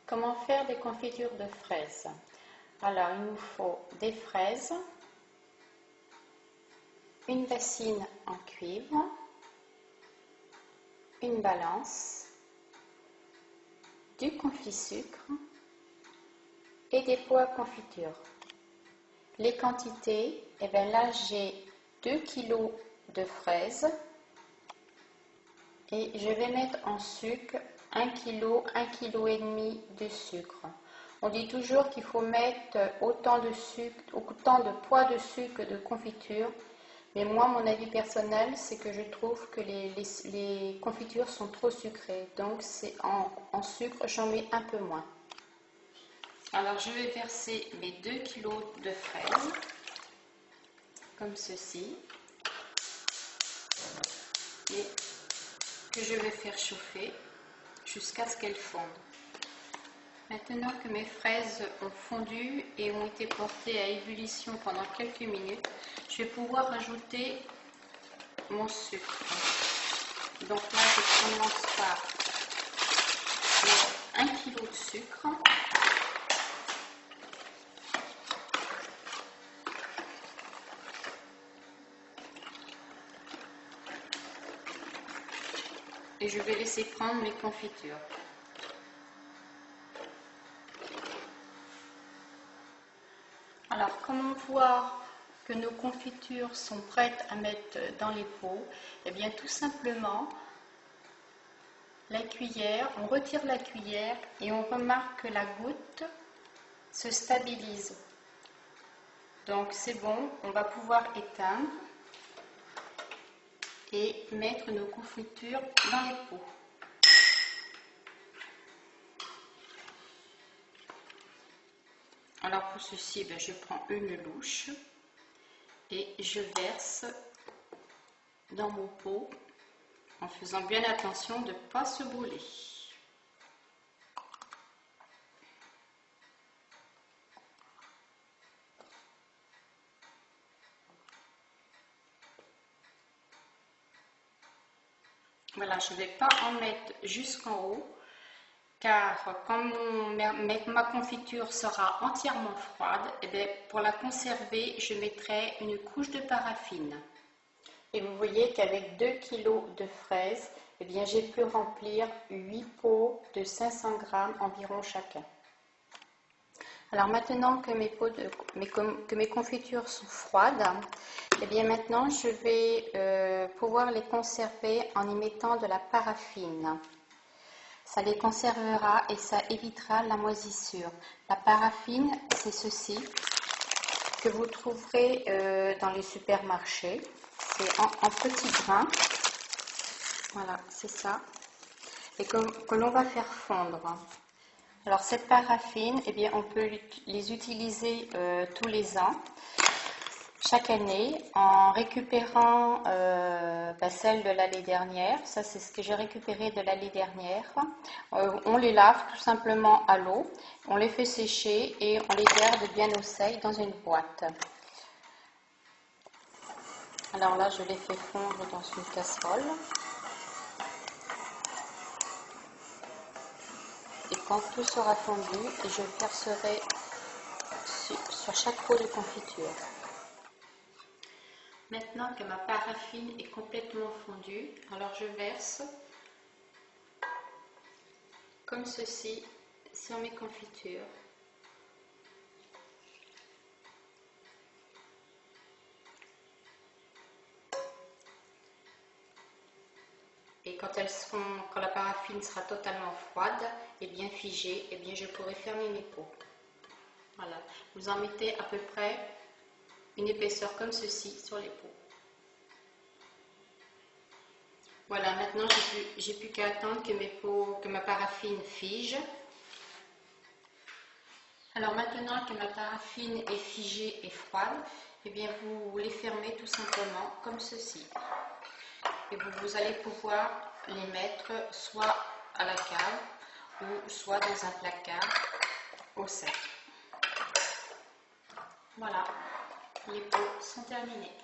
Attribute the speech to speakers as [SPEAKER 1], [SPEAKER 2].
[SPEAKER 1] Comment faire des confitures de fraises? Alors, il nous faut des fraises, une bassine en cuivre, une balance, du confit-sucre et des pots à confiture. Les quantités, là j'ai 2 kg de fraises et je vais mettre en sucre 1 kg, 1,5 kg de sucre. On dit toujours qu'il faut mettre autant de sucre, autant de poids de sucre de confiture, mais moi mon avis personnel c'est que je trouve que les confitures sont trop sucrées, donc c'est en sucre j'en mets un peu moins. Alors je vais verser mes 2 kg de fraises comme ceci et que je vais faire chauffer jusqu'à ce qu'elles fondent. Maintenant que mes fraises ont fondu et ont été portées à ébullition pendant quelques minutes, je vais pouvoir ajouter mon sucre. Donc là, je commence par mettre 1 kg de sucre. Et je vais laisser prendre mes confitures. Alors, comment voir que nos confitures sont prêtes à mettre dans les pots? Eh bien, tout simplement, la cuillère, on retire la cuillère et on remarque que la goutte se stabilise. Donc, c'est bon, on va pouvoir éteindre et mettre nos confitures dans les pots. Alors pour ceci, je prends une louche et je verse dans mon pot en faisant bien attention de ne pas se brûler. Voilà, je ne vais pas en mettre jusqu'en haut, car quand ma confiture sera entièrement froide, pour la conserver, je mettrai une couche de paraffine. Et vous voyez qu'avec 2 kg de fraises, j'ai pu remplir 8 pots de 500 g environ chacun. Alors maintenant que mes confitures sont froides, maintenant je vais pouvoir les conserver en y mettant de la paraffine. Ça les conservera et ça évitera la moisissure. La paraffine, c'est ceci que vous trouverez dans les supermarchés. C'est en petits grains. Voilà, c'est ça. Et que l'on va faire fondre. Alors cette paraffine, on peut les utiliser tous les ans, chaque année, en récupérant celle de l'année dernière. Ça, c'est ce que j'ai récupéré de l'année dernière. On les lave tout simplement à l'eau, on les fait sécher et on les garde bien au sec dans une boîte. Alors là, je les fais fondre dans une casserole. Et quand tout sera fondu, je verserai sur chaque pot de confiture. Maintenant que ma paraffine est complètement fondue, alors je verse comme ceci sur mes confitures. Et quand la paraffine sera totalement froide et bien figée, je pourrai fermer mes pots. Voilà, vous en mettez à peu près une épaisseur comme ceci sur les pots. Voilà, maintenant j'ai plus qu'à attendre que ma paraffine fige. Alors maintenant que ma paraffine est figée et froide, vous les fermez tout simplement comme ceci. Et vous allez pouvoir les mettre soit à la cave ou soit dans un placard au sec. Voilà, les pots sont terminés.